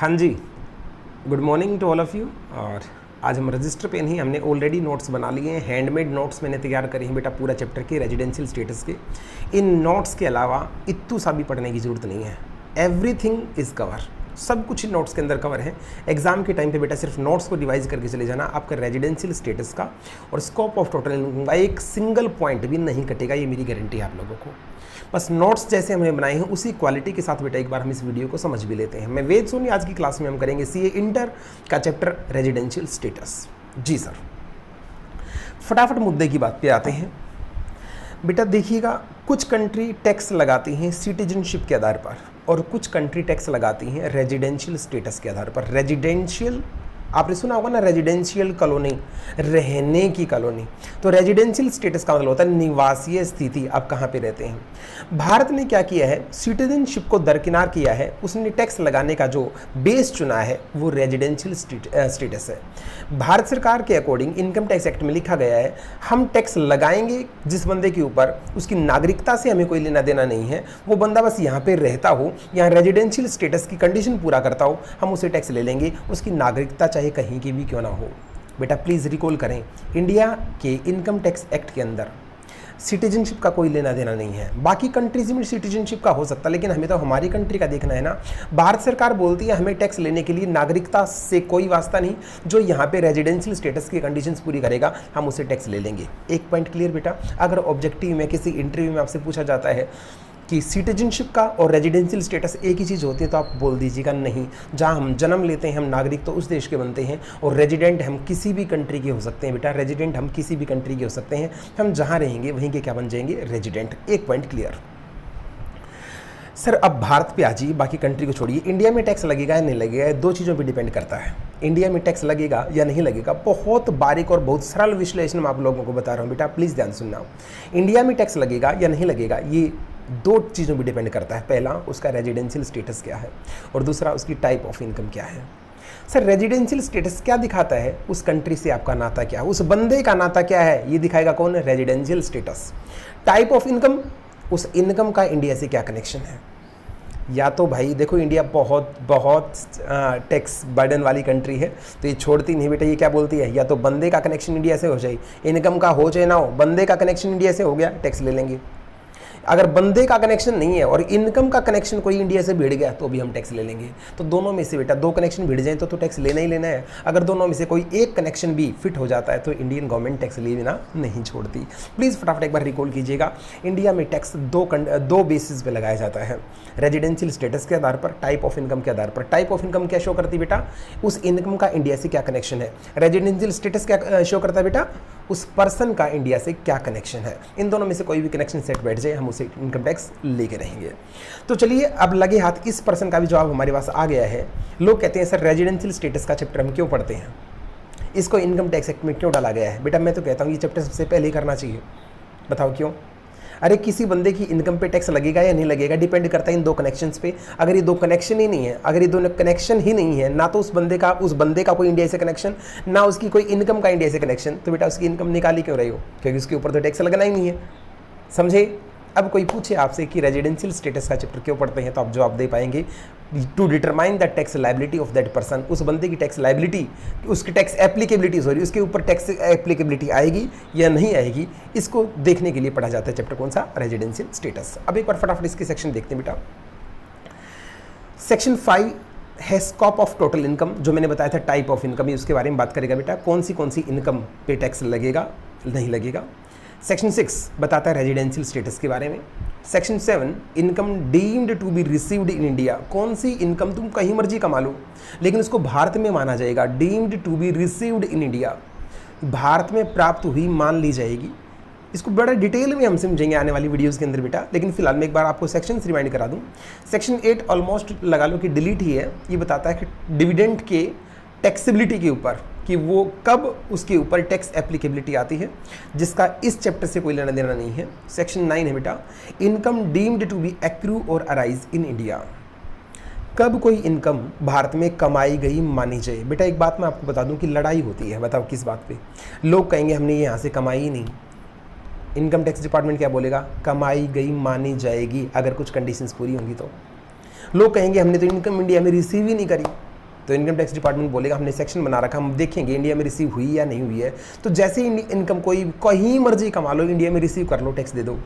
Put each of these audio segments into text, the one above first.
हाँ जी, good morning to all of you. और आज हम रजिस्टर पेन ही हमने ऑलरेडी नोट्स बना लिए हैं, हैंडमेड नोट्स मैंने तैयार करे हैं बेटा पूरा चैप्टर के रेजिडेंशियल स्टेटस के। इन नोट्स के अलावा इत्तू सा भी पढ़ने की ज़रूरत नहीं है, एवरीथिंग इज़ कवर, सब कुछ इन नोट्स के अंदर कवर है। एग्जाम के टाइम पे बेटा सिर्फ नोट्स को रिवाइज करके चले जाना, आपका रेजिडेंशियल स्टेटस का और स्कोप ऑफ टोटल इनकम का एक सिंगल पॉइंट भी नहीं कटेगा, ये मेरी गारंटी है आप लोगों को। बस नोट्स जैसे हमने बनाए हैं उसी क्वालिटी के साथ बेटा एक बार हम इस वीडियो को समझ भी लेते हैं। मैं वेद सोनी, आज की क्लास में हम करेंगे सीए इंटर का चैप्टर रेजिडेंशियल स्टेटस। जी सर, फटाफट मुद्दे की बात पे आते हैं। बेटा देखिएगा, कुछ कंट्री टैक्स लगाती हैं सिटीजनशिप के आधार पर और कुछ कंट्री टैक्स लगाती हैं रेजिडेंशियल स्टेटस के आधार पर। रेजिडेंशियल आपने सुना होगा ना, रेजिडेंशियल कॉलोनी, रहने की कॉलोनी। तो रेजिडेंशियल स्टेटस का मतलब होता है निवासीय स्थिति, आप कहाँ पे रहते हैं। भारत ने क्या किया है, सिटीजनशिप को दरकिनार किया है, उसने टैक्स लगाने का जो बेस चुना है वो रेजिडेंशियल स्टेटस है। भारत सरकार के अकॉर्डिंग इनकम टैक्स एक्ट में लिखा गया है, हम टैक्स लगाएंगे जिस बंदे के ऊपर उसकी नागरिकता से हमें कोई लेना देना नहीं है, वो बंदा बस यहाँ पे रहता हो, यहाँ रेजिडेंशियल स्टेटस की कंडीशन पूरा करता हो, हम उसे टैक्स ले लेंगे, उसकी नागरिकता चाहे कहीं की भी क्यों ना हो। बेटा प्लीज़ रिकॉल करें, इंडिया के इनकम टैक्स एक्ट के अंदर सिटीजनशिप का कोई लेना देना नहीं है। बाकी कंट्रीज में सिटीजनशिप का हो सकता है, लेकिन हमें तो हमारी कंट्री का देखना है ना। भारत सरकार बोलती है हमें टैक्स लेने के लिए नागरिकता से कोई वास्ता नहीं, जो यहाँ पे रेजिडेंशियल स्टेटस की कंडीशंस पूरी करेगा हम उसे टैक्स ले लेंगे। एक पॉइंट क्लियर बेटा। अगर ऑब्जेक्टिव में किसी इंटरव्यू में आपसे पूछा जाता है कि सिटीजनशिप का और रेजिडेंशियल स्टेटस एक ही चीज़ होती है, तो आप बोल दीजिएगा नहीं, जहाँ हम जन्म लेते हैं हम नागरिक तो उस देश के बनते हैं, और रेजिडेंट हम किसी भी कंट्री के हो सकते हैं बेटा। रेजिडेंट हम किसी भी कंट्री के हो सकते हैं, हम जहाँ रहेंगे वहीं के क्या बन जाएंगे, रेजिडेंट। एक पॉइंट क्लियर। सर अब भारत पे आ जाइए, बाकी कंट्री को छोड़िए। इंडिया में टैक्स लगेगा या नहीं लगेगा, दो चीज़ों पे डिपेंड करता है। इंडिया में टैक्स लगेगा या नहीं लगेगा, बहुत बारीक और बहुत सरल विश्लेषण मैं आप लोगों को बता रहा हूँ बेटा, प्लीज़ ध्यान सुनना। इंडिया में टैक्स लगेगा या नहीं लगेगा ये दो चीज़ों पर डिपेंड करता है। पहला उसका रेजिडेंशियल स्टेटस क्या है और दूसरा उसकी टाइप ऑफ इनकम क्या है। सर रेजिडेंशियल स्टेटस क्या दिखाता है, उस कंट्री से आपका नाता क्या है, उस बंदे का नाता क्या है, ये दिखाएगा कौन, residential status. Type of income, उस इनकम का इंडिया से क्या कनेक्शन है। या तो भाई देखो, इंडिया बहुत बहुत टैक्स बर्डन वाली कंट्री है, तो ये छोड़ती नहीं बेटा। ये क्या बोलती है, या तो बंदे का कनेक्शन इंडिया से हो जाए, इनकम का हो चाहे ना हो, बंदे का कनेक्शन इंडिया से हो गया, टैक्स ले लेंगे। अगर बंदे का कनेक्शन नहीं है और इनकम का कनेक्शन कोई इंडिया से भिड़ गया तो भी हम टैक्स ले लेंगे। तो दोनों में से बेटा दो कनेक्शन भिड़ जाए तो टैक्स लेना ही लेना है। अगर दोनों में से कोई एक कनेक्शन भी फिट हो जाता है तो इंडियन गवर्नमेंट टैक्स लेना नहीं छोड़ती। प्लीज़ फटाफट एक बार रिकॉल कीजिएगा, इंडिया में टैक्स दो बेसिस पे लगाया जाता है, रेजिडेंशियल स्टेटस के आधार पर, टाइप ऑफ इनकम के आधार पर। टाइप ऑफ इनकम क्या शो करती है बेटा, उस इनकम का इंडिया से क्या कनेक्शन है। रेजिडेंशियल स्टेटस क्या शो करता है बेटा, उस पर्सन का इंडिया से क्या कनेक्शन है। इन दोनों में से कोई भी कनेक्शन सेट बैठ जाए हम उसे इनकम टैक्स लेके रहेंगे। तो चलिए अब लगे हाथ इस पर्सन का भी जवाब हमारे पास आ गया है। लोग कहते हैं सर रेजिडेंशियल स्टेटस का चैप्टर हम क्यों पढ़ते हैं, इसको इनकम टैक्स एक्ट में क्यों डाला गया है। बेटा मैं तो कहता हूँ ये चैप्टर सबसे पहले ही करना चाहिए। बताओ क्यों। अरे किसी बंदे की इनकम पे टैक्स लगेगा या नहीं लगेगा डिपेंड करता है इन दो कनेक्शंस पे। अगर ये दो कनेक्शन ही नहीं है, अगर ये दोनों कनेक्शन ही नहीं है, ना तो उस बंदे का कोई इंडिया से कनेक्शन, ना उसकी कोई इनकम का इंडिया से कनेक्शन, तो बेटा उसकी इनकम निकाली क्यों रही हो, क्योंकि उसके ऊपर तो टैक्स लगना ही नहीं है। समझे। अब कोई पूछे आपसे कि रेजिडेंशियल स्टेटस का चैप्टर क्यों पढ़ते हैं, तो आप जवाब दे पाएंगे to determine the tax liability of that person. उस बंदे की टैक्स लायबिलिटी, उसकी टैक्स एप्लीकेबिलिटी, सॉरी उसके ऊपर टैक्स एप्लीकेबिलिटी आएगी या नहीं आएगी, इसको देखने के लिए पढ़ा जाता है चैप्टर कौन सा, रेजिडेंशियल स्टेटस। अब एक बार फटाफट इसके सेक्शन देखते हैं बेटा। सेक्शन 5 है स्कोप ऑफ टोटल इनकम, जो मैंने बताया था टाइप ऑफ इनकम, उसके बारे में बात करेगा बेटा, कौन सी इनकम पे टैक्स लगेगा नहीं लगेगा। सेक्शन 6 बताता है रेजिडेंशियल स्टेटस के बारे में। Section 7 income deemed to be received in India, कौन सी इनकम तुम कहीं मर्जी कमा लो लेकिन उसको भारत में माना जाएगा, deemed to be received in India, Bharat में प्राप्त हुई मान ली जाएगी। इसको बड़ा डिटेल में हम समझेंगे आने वाली वीडियोस के अंदर बेटा, लेकिन फिलहाल मैं एक बार आपको सेक्शंस रिमाइंड करा दूं। सेक्शन 8 ऑलमोस्ट लगा लो कि डिलीट ही है, ये बताता है कि डिविडेंड के टैक्सेबिलिटी के ऊपर, कि वो कब उसके ऊपर टैक्स एप्लीकेबिलिटी आती है, जिसका इस चैप्टर से कोई लेना देना नहीं है। सेक्शन 9 है बेटा, income deemed to be accrue और अराइज इन इंडिया, कब कोई इनकम भारत में कमाई गई मानी जाए। बेटा एक बात मैं आपको बता दूं कि लड़ाई होती है, बताओ किस बात पे। लोग कहेंगे हमने ये यहाँ से कमाई ही नहीं, इनकम टैक्स डिपार्टमेंट क्या बोलेगा, कमाई गई मानी जाएगी अगर कुछ कंडीशंस पूरी होंगी तो। लोग कहेंगे हमने तो इनकम इंडिया में रिसीव ही नहीं करी, तो इनकम टैक्स डिपार्टमेंट बोलेगा हमने सेक्शन बना रखा, हम देखेंगे इंडिया में रिसीव हुई या नहीं हुई है। तो जैसे ही इनकम कोई कहीं मर्जी कमा लो, इंडिया में रिसीव कर लो टैक्स दे दो।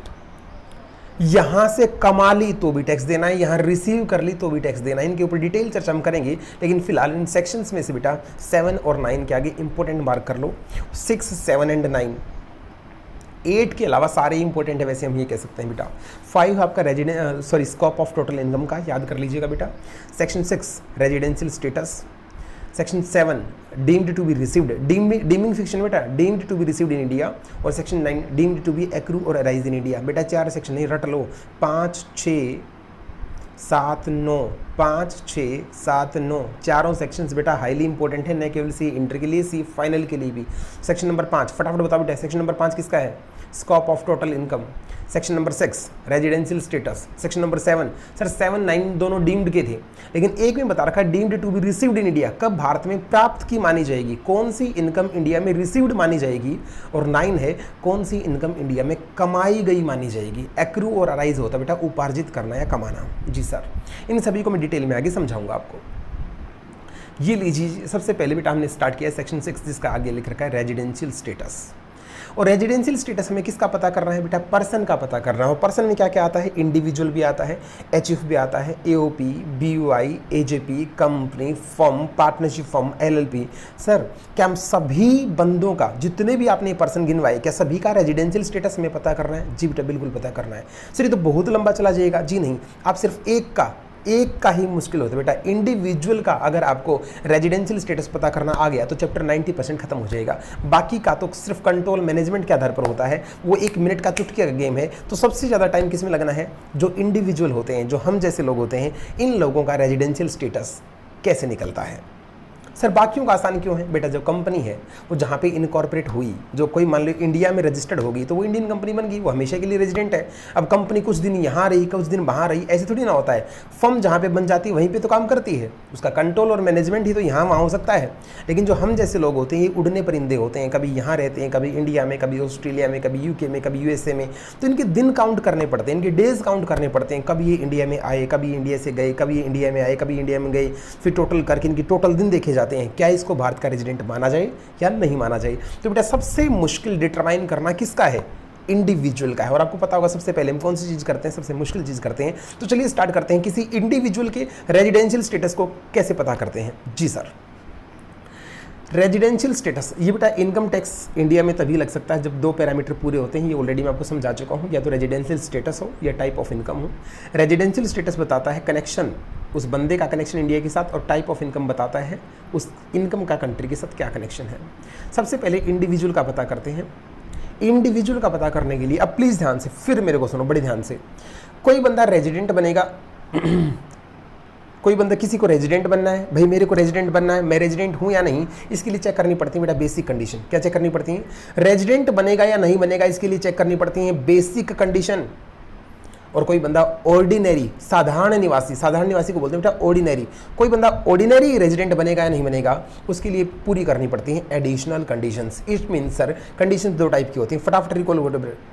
यहाँ से कमा ली तो भी टैक्स देना है, यहाँ रिसीव कर ली तो भी टैक्स देना है। इनके ऊपर डिटेल चर्चा हम करेंगे, लेकिन फिलहाल इन सेक्शंस में से बेटा 7 और 9 के आगे इंपॉर्टेंट मार्क कर लो। 6, 7 एंड 9, 8 के अलावा सारे इंपॉर्टेंट है, वैसे हम ये कह सकते हैं बेटा। 5 आपका स्कोप ऑफ टोटल इनकम का याद कर लीजिएगा बेटा। Section 6 residential status. Section 7 deemed to be received, deeming fiction बेटा, deemed to be received in India. और section 9 deemed to be accrue और अराइज इन इंडिया। बेटा 4 सेक्शन नहीं रट लो, 5, 6, 7, 9, 5, 6, 7, 9 चारों सेक्शंस बेटा हाईली इंपॉर्टेंट है, न केवल सी इंटर के लिए, सी फाइनल के लिए भी। सेक्शन नंबर 5 फटाफट बताओ बेटा, सेक्शन नंबर 5 किसका है? Scope of total income. Section number 6 residential status. Section number 7 sir 7, 9 दोनों डीम्ड के थे, लेकिन एक में बता रखा है deemed to be received in India, कब भारत में प्राप्त की मानी जाएगी, कौन सी इनकम इंडिया में रिसीव्ड मानी जाएगी। और 9 है कौन सी इनकम इंडिया में कमाई गई मानी जाएगी। एक्रू और अराइज होता बेटा उपार्जित करना या कमाना। जी सर, इन सभी को मैं डिटेल में आगे समझाऊंगा आपको। ये लीजिए, सबसे पहले बेटा हमने स्टार्ट किया सेक्शन 6 जिसका आगे लिख रखा है रेजिडेंशियल स्टेटस। और रेजिडेंशियल स्टेटस हमें किसका पता करना है बेटा? पर्सन का पता करना है। और पर्सन में क्या क्या आता है? इंडिविजुअल भी आता है, एचएफ भी आता है, AOP, BUI, AJP, company, firm, partnership firm, LLP. Sir क्या हम सभी बंदों का, जितने भी आपने पर्सन गिनवाए, क्या सभी का रेजिडेंशियल स्टेटस में पता करना है? जी बेटा बिल्कुल पता करना है। सर ये तो बहुत लंबा चला जाएगा। जी नहीं, आप सिर्फ एक का ही मुश्किल होता है बेटा। इंडिविजुअल का अगर आपको रेजिडेंशियल स्टेटस पता करना आ गया तो चैप्टर 90% खत्म हो जाएगा। बाकी का तो सिर्फ कंट्रोल मैनेजमेंट के आधार पर होता है, वो 1 मिनट का चुटकी का गेम है। तो सबसे ज़्यादा टाइम किस में लगना है? जो इंडिविजुअल होते हैं, जो हम जैसे लोग होते हैं, इन लोगों का रेजिडेंशियल स्टेटस कैसे निकलता है। सर बाकियों का आसान क्यों है बेटा? जो कंपनी है वो जहाँ पे इनकॉर्पोरेट हुई, जो कोई मान लो इंडिया में रजिस्टर्ड होगी तो वो इंडियन कंपनी बन गई, वो हमेशा के लिए रेजिडेंट है। अब कंपनी कुछ दिन यहाँ रही, कुछ दिन वहाँ रही, ऐसे थोड़ी ना होता है। फर्म जहाँ पे बन जाती है वहीं पे तो काम करती है, उसका कंट्रोल और मैनेजमेंट ही तो यहाँ वहाँ हो सकता है। लेकिन जो हम जैसे लोग होते हैं ये उड़ने परिंदे होते हैं, कभी यहाँ रहते हैं, कभी इंडिया में, कभी ऑस्ट्रेलिया में, कभी यूके में, कभी यूएसए में। तो इनके दिन काउंट करने पड़ते हैं, इनके डेज काउंट करने पड़ते हैं। कभी ये इंडिया में आए, कभी इंडिया से गए, कभी इंडिया में आए, कभी इंडिया में गए, फिर टोटल करके इनकी टोटल दिन देखे जाते हैं, क्या इसको भारत का रेजिडेंट माना जाए या नहीं माना जाए। तो बेटा सबसे मुश्किल डिटरमाइन करना किसका है? इंडिविजुअल का है। और आपको पता होगा सबसे पहले हम कौन सी चीज करते हैं? सबसे मुश्किल चीज करते हैं। तो चलिए स्टार्ट करते हैं, किसी इंडिविजुअल के रेजिडेंशियल स्टेटस को कैसे पता करते हैं। जी सर, रेजिडेंशियल स्टेटस ये बेटा इनकम टैक्स इंडिया में तभी लग सकता है जब 2 पैरामीटर पूरे होते हैं। ये ऑलरेडी मैं आपको समझा चुका हूँ, या तो रेजिडेंशियल स्टेटस हो या टाइप ऑफ इनकम हो। रेजिडेंशियल स्टेटस बताता है कनेक्शन, उस बंदे का कनेक्शन इंडिया के साथ, और टाइप ऑफ इनकम बताता है उस इनकम का कंट्री के साथ क्या कनेक्शन है। सबसे पहले इंडिविजुअल का पता करते हैं। इंडिविजुअल का पता करने के लिए अब प्लीज़ ध्यान से, फिर मेरे को सुनो बड़े ध्यान से। कोई बंदा रेजिडेंट बनेगा कोई बंदा, किसी को रेजिडेंट बनना है, भाई मेरे को रेजिडेंट बनना है, मैं रेजिडेंट हूँ या नहीं, इसके लिए चेक करनी पड़ती है बेटा बेसिक कंडीशन। क्या चेक करनी पड़ती है? रेजिडेंट बनेगा या नहीं बनेगा, इसके लिए चेक करनी पड़ती है बेसिक कंडीशन। और कोई बंदा ऑर्डिनरी, साधारण निवासी को बोलते हैं बेटा ऑर्डिनरी, कोई बंदा ऑर्डिनरी रेजिडेंट बनेगा या नहीं बनेगा, उसके लिए पूरी करनी पड़ती हैं additional conditions. It means sir conditions 2 type की होती हैं, फटाफट रिकॉल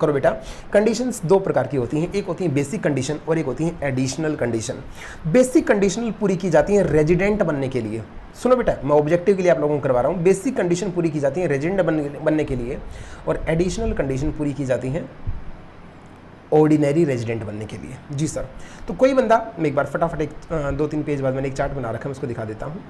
करो बेटा। कंडीशंस 2 प्रकार की होती हैं, एक होती है बेसिक कंडीशन और एक होती है एडिशनल कंडीशन। बेसिक कंडीशन पूरी की जाती है रेजिडेंट बनने के लिए। सुनो बेटा, मैं ऑब्जेक्टिव के लिए आप लोगों को करवा रहा हूँ। बेसिक कंडीशन पूरी की जाती है रेजिडेंट बनने के लिए, और एडिशनल कंडीशन पूरी की जाती हैं ऑर्डिनरी रेजिडेंट बनने के लिए। जी सर, तो कोई बंदा, मैं एक बार फटाफट 2-3 पेज बाद मैंने एक चार्ट बना रखा है, मैं उसको दिखा देता हूँ।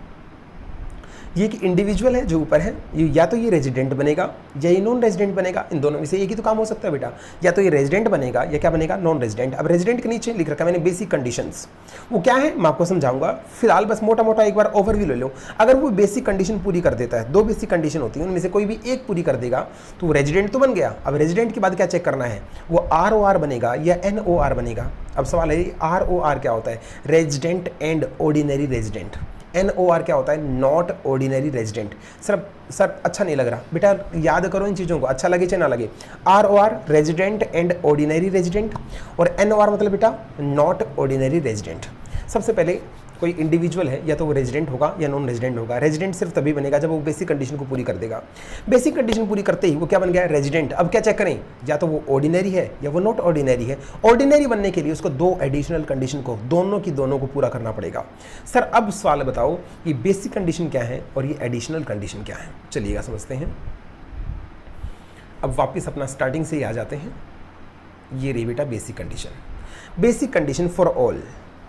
ये एक इंडिविजुअल है जो ऊपर है, ये या तो ये रेजिडेंट बनेगा या ये नॉन रेजिडेंट बनेगा। इन दोनों में से एक ही तो काम हो सकता है बेटा, या तो ये रेजिडेंट बनेगा या क्या बनेगा? Non resident. अब रेजिडेंट के नीचे लिख रखा है मैंने बेसिक कंडीशंस, वो क्या है मैं आपको समझाऊंगा। फिलहाल बस मोटा मोटा एक बार ओवरव्यू ले लो। अगर वो बेसिक कंडीशन पूरी कर देता है, 2 बेसिक कंडीशन होती है, उनमें से कोई भी एक पूरी कर देगा तो वो रेजिडेंट तो बन गया। अब रेजिडेंट के बाद क्या चेक करना है? वो ROR बनेगा या NOR बनेगा। अब सवाल है ROR क्या होता है? Resident and ordinary resident. NOR क्या होता है? Not ordinary resident. सर अच्छा नहीं लग रहा बेटा, याद करो इन चीज़ों को, अच्छा लगे चाहे ना लगे। ROR resident and ordinary resident, और NOR मतलब बेटा नॉट ऑर्डिनरी रेजिडेंट। सबसे पहले कोई इंडिविजुअल है या तो वो रेजिडेंट होगा या नॉन रेजिडेंट होगा। रेजिडेंट सिर्फ तभी बनेगा जब वो बेसिक कंडीशन को पूरी कर देगा। बेसिक कंडीशन पूरी करते ही वो क्या बन गया, रेजिडेंट। अब क्या चेक करें, या तो वो ऑर्डिनरी है या वो नॉट ऑर्डिनरी है। ऑर्डिनरी बनने के लिए उसको दो एडिशनल कंडीशन को दोनों को पूरा करना पड़ेगा। सर अब सवाल बताओ ये बेसिक कंडीशन क्या है और ये एडिशनल कंडीशन क्या है, चलिएगा समझते हैं। अब वापस अपना स्टार्टिंग से ही आ जाते हैं। ये रही बेटा basic condition. Basic condition for all,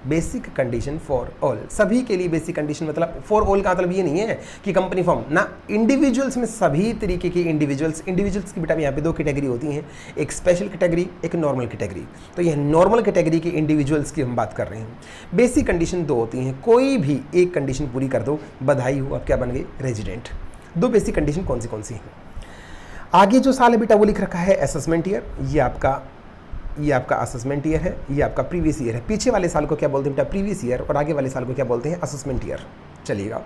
basic condition for all, सभी के लिए बेसिक कंडीशन मतलब फॉर ऑल का मतलब ये नहीं है कि कंपनी फॉर्म ना, इंडिविजुअल्स में सभी तरीके के इंडिविजुअल्स की बेटा यहाँ पे दो कैटेगरी होती हैं, एक स्पेशल कैटेगरी, एक नॉर्मल कैटेगरी। तो यह नॉर्मल कैटेगरी के इंडिविजुअल्स की हम बात कर रहे हैं। बेसिक कंडीशन दो होती हैं, कोई भी एक कंडीशन पूरी कर दो, बधाई हो, आप क्या बन गए, रेजिडेंट। दो बेसिक कंडीशन कौन सी हैं। आगे जो साल है बेटा वो लिख रखा है असेसमेंट ईयर। ये आपका असेसमेंट ईयर है, ये आपका प्रीवियस ईयर है। पीछे वाले साल को क्या बोलते हैं बेटा, प्रीवियस ईयर, और आगे वाले साल को क्या बोलते हैं, असेसमेंट ईयर। चलिएगा,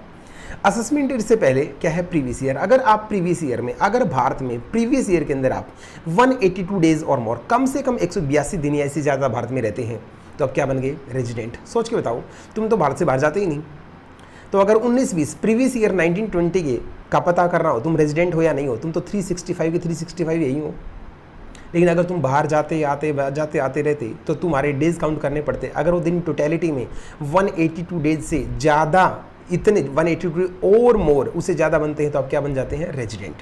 असेसमेंट ईयर से पहले क्या है, प्रीवियस ईयर। अगर आप प्रीवियस ईयर में, अगर भारत में प्रीवियस ईयर के अंदर आप 182 डेज और मोर, कम से कम 182 दिन या इससे ज़्यादा भारत में रहते हैं, तो आप क्या बन गए, रेजिडेंट। सोच के बताओ, तुम तो भारत से बाहर जाते ही नहीं। तो अगर 19-20 प्रीवियस ईयर 1920 के का पता करना हो, तुम रेजिडेंट हो या नहीं हो, तुम तो 365 के 365 यही हो। लेकिन अगर तुम बाहर जाते आते रहते तो तुम्हारे डेज काउंट करने पड़ते। अगर वो दिन टोटलिटी में 182 डेज से ज़्यादा, इतने 182 और मोर उससे ज़्यादा बनते हैं, तो आप क्या बन जाते हैं, रेजिडेंट।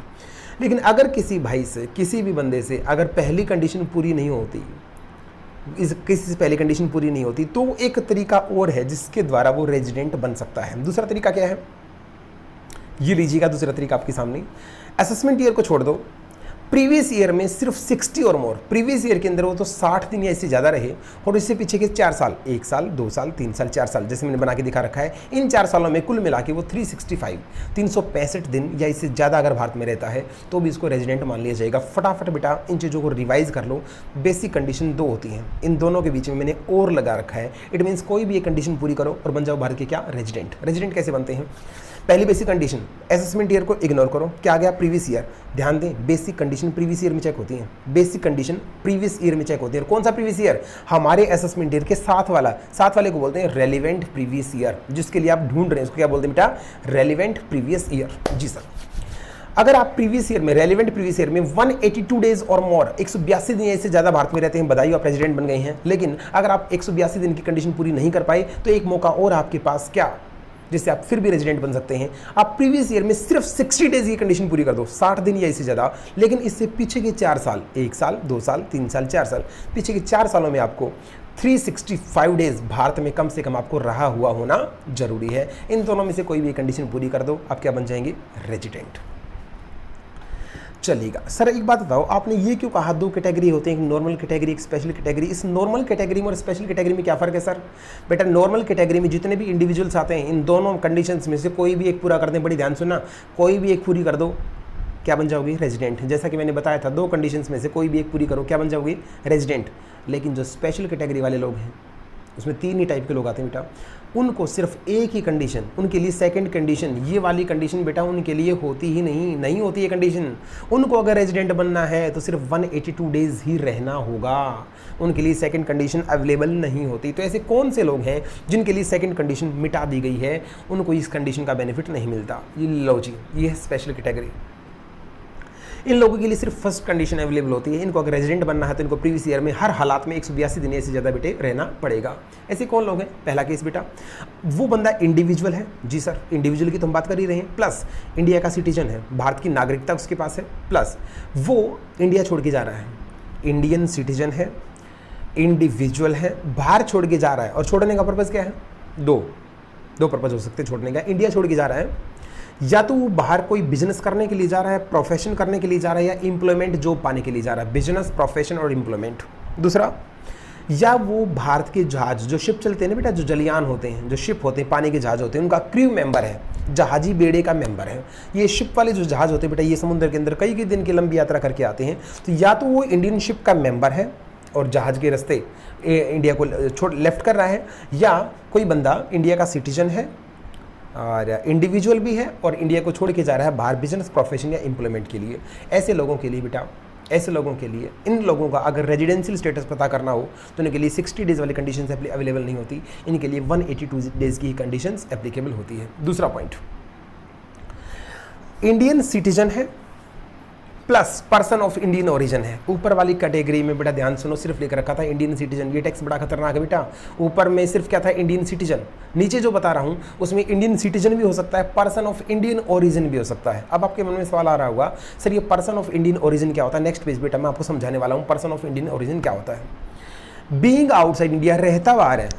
लेकिन अगर किसी भाई से, किसी भी बंदे से अगर पहली कंडीशन पूरी नहीं होती, किसी से पहली कंडीशन पूरी नहीं होती, तो एक तरीका और है जिसके द्वारा वो रेजिडेंट बन सकता है। दूसरा तरीका क्या है, ये लीजिएगा दूसरा तरीका आपके सामने। असेसमेंट ईयर को छोड़ दो, प्रीवियस ईयर में सिर्फ 60 और मोर, प्रीवियस ईयर के अंदर वो तो 60 दिन या इससे ज़्यादा रहे, और इससे पीछे के 4 साल, 1 साल 2 साल 3 साल 4 साल, जैसे मैंने बना के दिखा रखा है। इन 4 सालों में कुल मिला के वो 365 दिन या इससे ज़्यादा अगर भारत में रहता है, तो भी इसको रेजिडेंट मान लिया जाएगा। फटाफट बेटा इन चीज़ों को रिवाइज कर लो। बेसिक कंडीशन दो होती हैं, इन दोनों के बीच में मैंने और लगा रखा है। इट मीन्स कोई भी एक कंडीशन पूरी करो और बन जाओ भारत के क्या, रेजिडेंट। रेजिडेंट कैसे बनते हैं, पहली बेसिक कंडीशन, असेसमेंट ईयर को इग्नोर करो, क्या आ गया, प्रीवियस ईयर। ध्यान दें, बेसिक कंडीशन प्रीवियस ईयर में चेक होती है, बेसिक कंडीशन प्रीवियस ईयर में चेक होती है। कौन सा प्रीवियस ईयर, हमारे असेसमेंट ईयर के साथ वाले को बोलते हैं रेलिवेंट प्रीवियस ईयर, जिसके लिए आप ढूंढ रहे हैं उसको क्या बोलते हैं बेटा, रेलिवेंट प्रीवियस ईयर। जी सर, अगर आप प्रीवियस ईयर में, रेलिवेंट प्रीवियस ईयर में 182 डेज और मोर, 182 दिन इससे ज़्यादा भारत में रहते हैं, बधाई आप रेजिडेंट बन गए हैं। लेकिन अगर आप 182 दिन की कंडीशन पूरी नहीं कर पाए, तो एक मौका और आपके पास, क्या, जिससे आप फिर भी रेजिडेंट बन सकते हैं। आप प्रीवियस ईयर में सिर्फ 60 डेज ये कंडीशन पूरी कर दो, 60 दिन या इससे ज़्यादा, लेकिन इससे पीछे के 4 साल, 1 साल 2 साल 3 साल 4 साल, पीछे के 4 सालों में आपको 365 डेज भारत में कम से कम आपको रहा हुआ होना जरूरी है। इन दोनों में से कोई भी कंडीशन पूरी कर दो, आप क्या बन जाएंगे, रेजिडेंट। चलिएगा, सर एक बात बताओ, आपने ये क्यों कहा दो कैटेगरी होते हैं, एक नॉर्मल कैटेगरी, एक स्पेशल कैटेगरी। इस नॉर्मल कैटेगरी में और स्पेशल कैटेगरी में क्या फ़र्क है सर? बेटा नॉर्मल कैटेगरी में जितने भी इंडिविजुअल्स आते हैं, इन दोनों कंडीशंस में से कोई भी एक पूरा कर दें, बड़ी ध्यान सुनना, कोई भी एक पूरी कर दो, क्या बन जाओगे, रेजिडेंट। जैसा कि मैंने बताया था, दो कंडीशंस में से कोई भी एक पूरी करो, क्या बन जाओगे, रेजिडेंट। लेकिन जो स्पेशल कैटेगरी वाले लोग हैं, उसमें 3 ही टाइप के लोग आते हैं बेटा, उनको सिर्फ एक ही कंडीशन, उनके लिए सेकंड कंडीशन, ये वाली कंडीशन बेटा उनके लिए होती ही नहीं होती है कंडीशन। उनको अगर रेजिडेंट बनना है तो सिर्फ 182 डेज ही रहना होगा, उनके लिए सेकंड कंडीशन अवेलेबल नहीं होती। तो ऐसे कौन से लोग हैं जिनके लिए सेकंड कंडीशन मिटा दी गई है, उनको इस कंडीशन का बेनिफिट नहीं मिलता। ये लो जी, ये है स्पेशल कैटेगरी। इन लोगों के लिए सिर्फ फर्स्ट कंडीशन अवेलेबल होती है। इनको अगर रेजिडेंट बनना है तो इनको प्रीवियस ईयर में हर हालात में 182 दिन से ज़्यादा बेटे रहना पड़ेगा। ऐसे कौन लोग हैं? पहला केस बेटा, वो बंदा इंडिविजुअल है। जी सर, इंडिविजुअल की तो हम बात कर ही रहे हैं, प्लस इंडिया का सिटीजन है, भारत की नागरिकता उसके पास है, प्लस वो इंडिया छोड़ के जा रहा है, इंडियन सिटीजन है, इंडिविजुअल है, बाहर छोड़ के जा रहा है। और छोड़ने का पर्पज़ क्या है? दो पर्पज़ हो सकते हैं छोड़ने का। इंडिया छोड़ के जा रहा है, या तो वो बाहर कोई बिजनेस करने के लिए जा रहा है, प्रोफेशन करने के लिए जा रहा है, या एम्प्लॉयमेंट जॉब पाने के लिए जा रहा है, बिजनेस, प्रोफेशन और एम्प्लॉयमेंट। दूसरा, या वो भारत के जहाज, जो शिप चलते हैं ना बेटा, जो जलयान होते हैं, जो शिप होते हैं, पानी के जहाज होते हैं, उनका क्रू मेंबर है, जहाजी बेड़े का मेंबर है। ये शिप वाले जो जहाज होते हैं बेटा, ये समुद्र के अंदर कई दिन की लंबी यात्रा करके आते हैं। तो या तो वो इंडियन शिप का मेंबर है और जहाज के रास्ते इंडिया को लेफ्ट कर रहा है, या कोई बंदा इंडिया का सिटीजन है और इंडिविजुअल भी है और इंडिया को छोड़ के जा रहा है बाहर बिजनेस, प्रोफेशन या एम्प्लॉयमेंट के लिए। ऐसे लोगों के लिए बेटा ऐसे लोगों के लिए, इन लोगों का अगर रेजिडेंशियल स्टेटस पता करना हो तो इनके लिए 60 डेज़ वाली कंडीशंस अवेलेबल नहीं होती, इनके लिए 182 डेज़ की कंडीशंस एप्लीकेबल होती है। दूसरा पॉइंट, इंडियन सिटीजन है plus person of Indian origin है। ऊपर वाली कैटेगरी में बेटा ध्यान सुनो, सिर्फ लिख रखा था इंडियन सिटीजन, ये टेक्स्ट बड़ा खतरनाक है बेटा। ऊपर में सिर्फ क्या था, इंडियन सिटीजन, नीचे जो बता रहा हूं उसमें इंडियन सिटीजन भी हो सकता है, पर्सन ऑफ इंडियन ओरिजिन भी हो सकता है। अब आपके मन में सवाल आ रहा होगा, सर ये पर्सन ऑफ इंडियन ओरिजिन क्या होता है? नेक्स्ट पेज बेटा मैं आपको समझाने वाला हूँ पर्सन ऑफ इंडियन ओरिजिन क्या होता है। बीइंग आउटसाइड इंडिया, रहता बाहर है,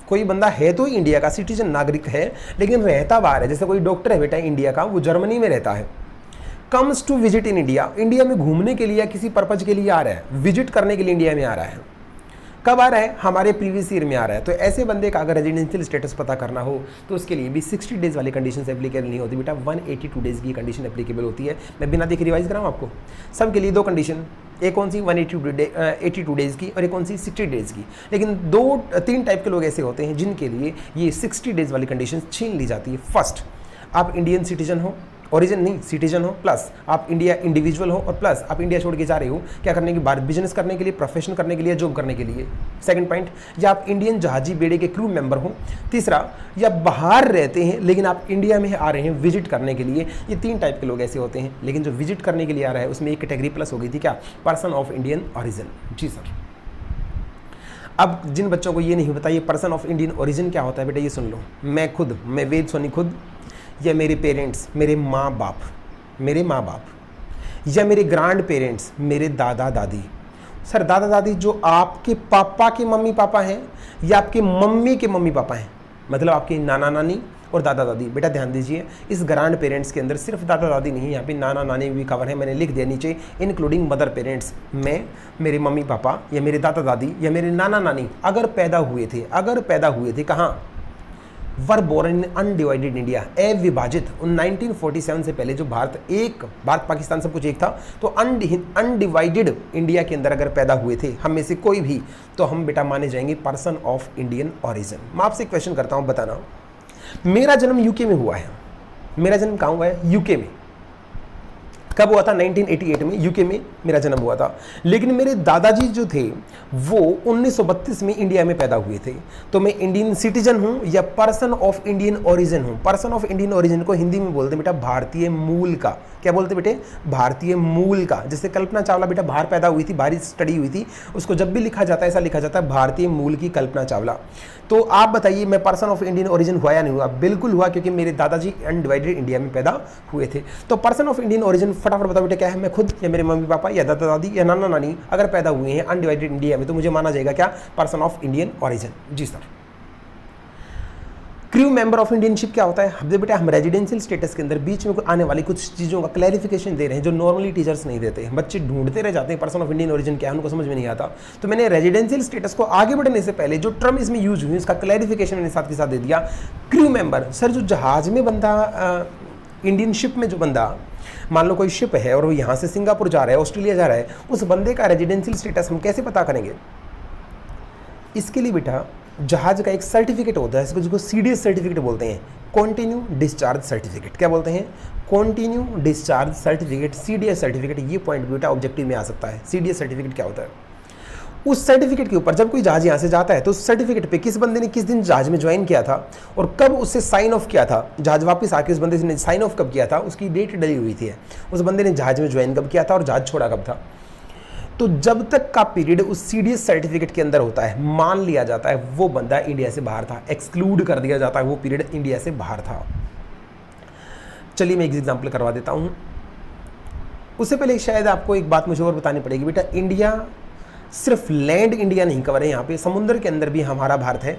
कोई बंदा है तो इंडिया का सिटीजन, नागरिक है, लेकिन रहता बाहर है। जैसे कोई डॉक्टर है बेटा इंडिया का, वो जर्मनी में रहता है, comes to visit in India, India में घूमने के लिए या किसी पर्पज के लिए आ रहा है, विजिट करने के लिए इंडिया में आ रहा है। कब आ रहा है? हमारे प्रीवियस ईयर में आ रहा है। तो ऐसे बंदे का अगर रेजिडेंशियल स्टेटस पता करना हो तो उसके लिए भी 60 डेज़ वाली कंडीशन एप्लीकेबल नहीं होती बेटा, 182 डेज़ की कंडीशन एप्लीकेबल होती है। मैं बिना देखे रिवाइज कराऊँ आपको, सबके लिए दो कंडीशन, एक कौन सी 182 डेज़ की और एक कौन सी 60 डेज़ की। लेकिन 3 टाइप के लोग ऐसे होते हैं जिनके लिए ये 60 डेज़ वाली कंडीशन छीन ली जाती है। फर्स्ट, आप इंडियन सिटीजन हो, ओरिजिन नहीं सिटीजन हो, प्लस आप इंडिया इंडिविजुअल हो, और प्लस आप इंडिया छोड़ के जा रहे हो क्या करने के बाद, बिजनेस करने के लिए, प्रोफेशन करने के लिए, जॉब करने के लिए। सेकंड पॉइंट, या आप इंडियन जहाजी बेड़े के क्रू मेंबर हो। तीसरा, या बाहर रहते हैं लेकिन आप इंडिया में आ रहे हैं विजिट करने के लिए। ये 3 टाइप के लोग ऐसे होते हैं। लेकिन जो विजिट करने के लिए आ रहा है उसमें एक कैटेगरी प्लस हो गई थी, क्या? Person of Indian origin. जी सर। अब जिन बच्चों को ये नहीं पता ये पर्सन ऑफ इंडियन ओरिजिन क्या होता है बेटा, ये सुन लो। मैं वेद सोनी खुद, या मेरे पेरेंट्स, मेरे माँ बाप, या मेरे ग्रैंड पेरेंट्स, मेरे दादा दादी। सर दादा दादी जो आपके पापा के मम्मी पापा हैं या आपके मम्मी के मम्मी पापा हैं, मतलब आपके नाना नानी और दादा दादी। बेटा ध्यान दीजिए, इस ग्रैंड पेरेंट्स के अंदर सिर्फ दादा दादी नहीं, यहाँ पे नाना नानी भी कवर है। मैंने लिख दिया नीचे, इंक्लूडिंग मदर पेरेंट्स। मैं, मेरे मम्मी पापा या मेरे दादा दादी या मेरे नाना नानी अगर पैदा हुए थे कहाँ? Were born in undivided India, अविभाजित 1947 से पहले जो भारत पाकिस्तान सब कुछ एक था, तो अनडिवाइडेड इंडिया के अंदर अगर पैदा हुए थे हम में से कोई भी, तो हम बेटा माने जाएंगे पर्सन ऑफ इंडियन ओरिजिन। मैं आपसे क्वेश्चन करता हूं, बताना। मेरा जन्म यूके में हुआ है। मेरा जन्म कहाँ हुआ है? यूके में। कब हुआ था? 1988 में यूके में मेरा जन्म हुआ था। लेकिन मेरे दादाजी जो थे वो 1932 में इंडिया में पैदा हुए थे। तो मैं इंडियन सिटीजन हूं या पर्सन ऑफ इंडियन ओरिजिन हूं? पर्सन ऑफ इंडियन ओरिजिन को हिंदी में बोलते हैं बेटा भारतीय मूल का। क्या बोलते बेटे? भारतीय मूल का। जैसे कल्पना चावला बेटा बाहर पैदा हुई थी, बाहर स्टडी हुई थी, उसको जब भी लिखा जाता है ऐसा लिखा जाता है भारतीय मूल की कल्पना चावला। तो आप बताइए मैं पर्सन ऑफ इंडियन ओरिजिन हुआ या नहीं हुआ? बिल्कुल हुआ, क्योंकि मेरे दादाजी अनडिवाइडेड इंडिया में पैदा हुए थे। तो पर्सन ऑफ इंडियन ओरिजिन फटाफट बताओ बेटा क्या है? मैं खुद या मेरे मम्मी पापा या दादा दादी या नाना नानी अगर पैदा हुए हैं अनडिवाइडेड इंडिया में तो मुझे माना जाएगा क्या? Person of Indian origin. जी sir. Crew member of Indian ship क्या होता है? अब बेटा हम रेजिडेंशियल स्टेटस के अंदर बीच में आने वाली कुछ चीज़ों का क्लैरिफिकेशन दे रहे हैं जो नॉर्मली टीचर्स नहीं देते। बच्चे ढूंढते रह जाते हैं पर्सन ऑफ इंडियन ओरिजिन क्या है, उनको समझ में नहीं आता। तो मैंने रेजिडेंशियल स्टेटस को आगे बढ़ने से पहले जो टर्म इसमें यूज हुई उसका क्लैरिफिकेशन मैंने साथ के साथ दे दिया। क्रू मेंबर, सर जो जहाज में बंदा, इंडियन शिप में जो बंदा, मान लो कोई शिप है और वो यहाँ से सिंगापुर जा रहा है, ऑस्ट्रेलिया जा रहा है, उस बंदे का रेजिडेंशियल स्टेटस हम कैसे पता करेंगे? इसके लिए बेटा जहाज का एक सर्टिफिकेट होता है, जिसको CDS सर्टिफिकेट बोलते हैं, कॉन्टिन्यू डिस्चार्ज सर्टिफिकेट। क्या बोलते हैं? Continue discharge certificate, CDS certificate. ये पॉइंट बेटा ऑब्जेक्टिव में आ सकता है। CDS सर्टिफिकेट क्या होता है? उस सर्टिफिकेट के ऊपर जब कोई जहाज यहाँ से जाता है तो उस सर्टिफिकेट पे किस बंदे ने किस दिन जहाज में ज्वाइन किया था और कब उससे साइन ऑफ किया था, जहाज वापस आके उस बंदे ने साइन ऑफ कब किया था, उसकी डेट डली हुई थी। उस बंदे ने जहाज में ज्वाइन कब किया था और जहाज छोड़ा कब था। तो जब तक का पीरियड उस CDS सर्टिफिकेट के अंदर होता है, मान लिया जाता है वो बंदा इंडिया से बाहर था, एक्सक्लूड कर दिया जाता है वो पीरियड इंडिया से बाहर था। चलिए मैं एक एग्जांपल करवा देता हूं। उससे पहले शायद आपको एक बात मुझे और बतानी पड़ेगी बेटा, इंडिया सिर्फ लैंड इंडिया नहीं कवर है, यहाँ पे समुद्र के अंदर भी हमारा भारत है।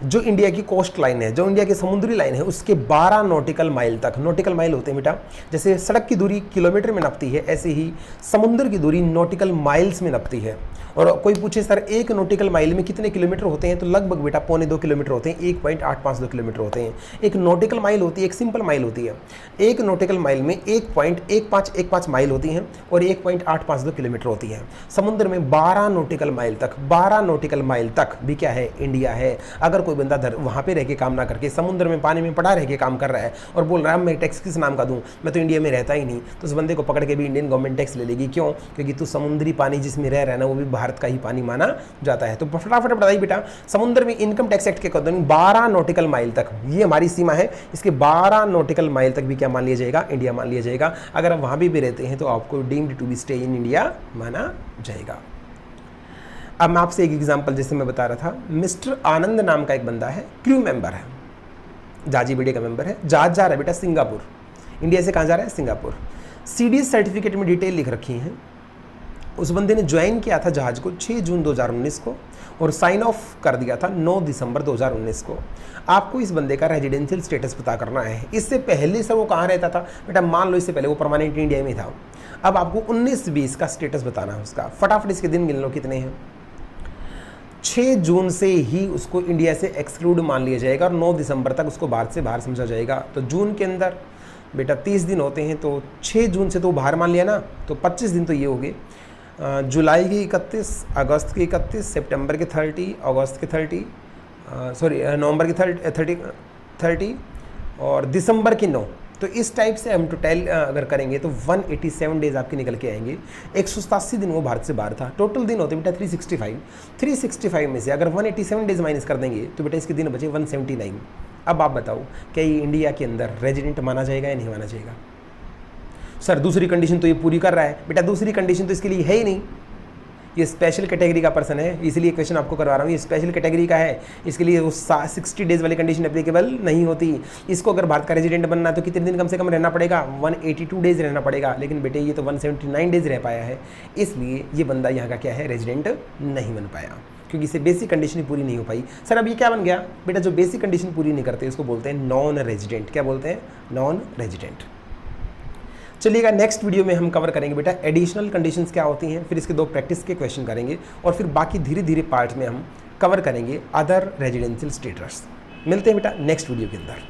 जो इंडिया की कोस्ट लाइन है, जो इंडिया की समुद्री लाइन है, उसके 12 नॉटिकल माइल तक, नॉटिकल माइल होते हैं बेटा, जैसे सड़क की दूरी किलोमीटर में नपती है, ऐसे ही समुद्र की दूरी नॉटिकल माइल्स में नपती है। और कोई पूछे सर 1 नॉटिकल माइल में कितने किलोमीटर होते हैं, तो लगभग बेटा 1.25 किलोमीटर होते हैं, 1.852 किलोमीटर होते हैं। एक नॉटिकल माइल होती है, एक सिंपल माइल होती है। एक नॉटिकल माइल में 1.1515 माइल होती हैं और 1.852 किलोमीटर होती है। समुद्र में 12 नॉटिकल माइल तक भी क्या है, इंडिया है। अगर कोई बंदा वहाँ पे रह के काम ना करके समुद्र में पानी में पड़ा रह के काम कर रहा है और बोल रहा है मैं टैक्स किस नाम का दूँ, मैं तो इंडिया में रहता ही नहीं, तो उस बंदे को पकड़ के भी इंडियन गवर्नमेंट टैक्स ले लेगी। क्यों? क्योंकि तू समुद्री पानी जिसमें रह रहा है ना वो भी भारत का ही पानी माना जाता है। तो फटाफट बताइए बेटा, समुद्र में इनकम टैक्स एक्ट के अकॉर्डिंग 12 नॉटिकल माइल तक ये हमारी सीमा है, इसके 12 नॉटिकल माइल तक भी क्या मान लिया जाएगा, इंडिया मान लिया जाएगा। अगर आप वहाँ भी रहते हैं तो आपको deemed to be stay in India माना जाएगा। अब मैं आपसे एक एग्जांपल जैसे मैं बता रहा था, मिस्टर आनंद नाम का एक बंदा है, क्रू मेंबर है, जाजी बीडे का मेंबर है, जहाज जा रहा है बेटा सिंगापुर। इंडिया से कहाँ जा रहा है? सिंगापुर। सीडी सर्टिफिकेट में डिटेल लिख रखी हैं। उस बंदे ने ज्वाइन किया था जहाज को 6 जून 2019 को और साइन ऑफ कर दिया था 9 दिसंबर 2019 को। आपको इस बंदे का रेजिडेंशियल स्टेटस पता करना है। इससे पहले सर वो कहाँ रहता था बेटा? मान लो इससे पहले वो परमानेंट इंडिया में था। अब आपको 19-20 का स्टेटस बताना है उसका। फटाफट इसके दिन गिन लो कितने हैं। 6 जून से ही उसको इंडिया से एक्सक्लूड मान लिया जाएगा और 9 दिसंबर तक उसको भारत से बाहर समझा जाएगा। तो जून के अंदर बेटा 30 दिन होते हैं, तो 6 जून से तो बाहर मान लिया ना, तो 25 दिन तो ये हो गए। जुलाई के 31, अगस्त के 31, सितंबर के 30, अगस्त के 30, नवंबर के 30 और दिसंबर के 9। तो इस टाइप से हम टोटल अगर करेंगे तो 187 डेज आपके निकल के आएंगे। 187 दिन वो भारत से बाहर था। टोटल दिन होते बेटा 365 में से अगर 187 डेज माइनस कर देंगे तो बेटा इसके दिन बचे 179। अब आप बताओ क्या ये इंडिया के अंदर रेजिडेंट माना जाएगा या नहीं माना जाएगा? सर दूसरी कंडीशन तो ये पूरी कर रहा है बेटा, दूसरी कंडीशन तो इसके लिए है ही नहीं। ये स्पेशल कैटेगरी का पर्सन है, इसलिए क्वेश्चन आपको करवा रहा हूँ। ये स्पेशल कैटेगरी का है, इसके लिए वो 60 डेज वाली कंडीशन एप्लीकेबल नहीं होती। इसको अगर भारत का रेजिडेंट बनना है तो कितने दिन कम से कम रहना पड़ेगा? 182 डेज रहना पड़ेगा। लेकिन बेटे ये तो 179 डेज रह पाया है, इसलिए ये बंदा यहाँ का क्या है, रेजिडेंट नहीं बन पाया, क्योंकि इसे बेसिक कंडीशन पूरी नहीं हो पाई। सर अब ये क्या बन गया बेटा? जो बेसिक कंडीशन पूरी नहीं करते उसको बोलते हैं नॉन रेजिडेंट। क्या बोलते हैं? Non resident. चलिएगा नेक्स्ट वीडियो में हम कवर करेंगे बेटा एडिशनल कंडीशंस क्या होती हैं, फिर इसके 2 प्रैक्टिस के क्वेश्चन करेंगे और फिर बाकी धीरे धीरे पार्ट में हम कवर करेंगे अदर रेजिडेंशियल स्टेटस। मिलते हैं बेटा नेक्स्ट वीडियो के अंदर।